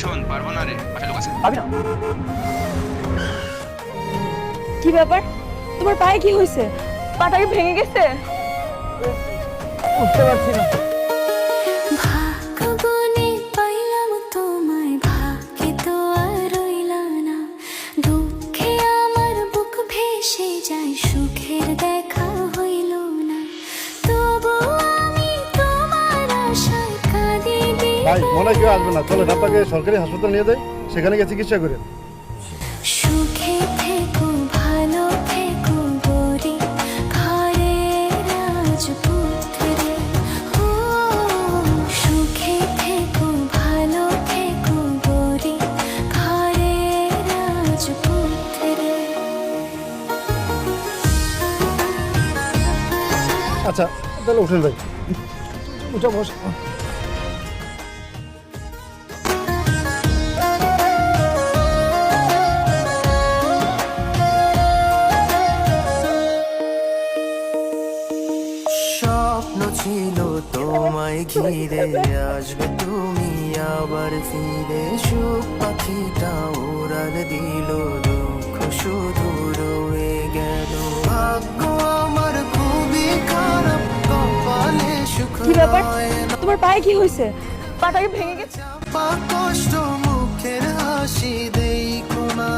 শোন, পারবো না রে, বাসায় লোক আছে। পাবি না। কি ব্যাপার, তোমার পায়ে কি হয়েছে? পাটা কি ভেঙে গেছে? বুঝতে পারছি না। ভাগ্যবনে পাইলাম তোমায়, ভাগ্যে তো আর রইলা না। দুঃখে আমার বুক ভেসে যায়, সুখের দেখা হইল না। তবু আমি তোমার আশায় কাঁদি দিই। ভাই মনে হয় কেউ আসবে না, চলো আপনাকে সরকারি হাসপাতাল নিয়ে যাই, সেখানে গিয়ে চিকিৎসা করেন। সুখে থেকো, ভালো থেকো গরি, ঘরের রাজপুত্রে। ও সুখে থেকো, ভালো থেকো গরি, ঘরের রাজপুত্রে। আচ্ছা তাহলে উঠেন ভাই, উঠে বস। স্বপ্ন ছিল তোমায় ঘিরে, আসবে তুমি আবার ফিরে। সুখ পাখিটা ওড়াল দিল, দুঃখ শুধু রয়ে গেল। ভাগ্য আমার খুবই খারাপ, কপালে সুখ কি ব্যাপার, হয় না। তোমার পায়ে কি হয়েছে? পাটা কি ভেঙে গেছে? কষ্ট মুখের হাসি দেই কোনা।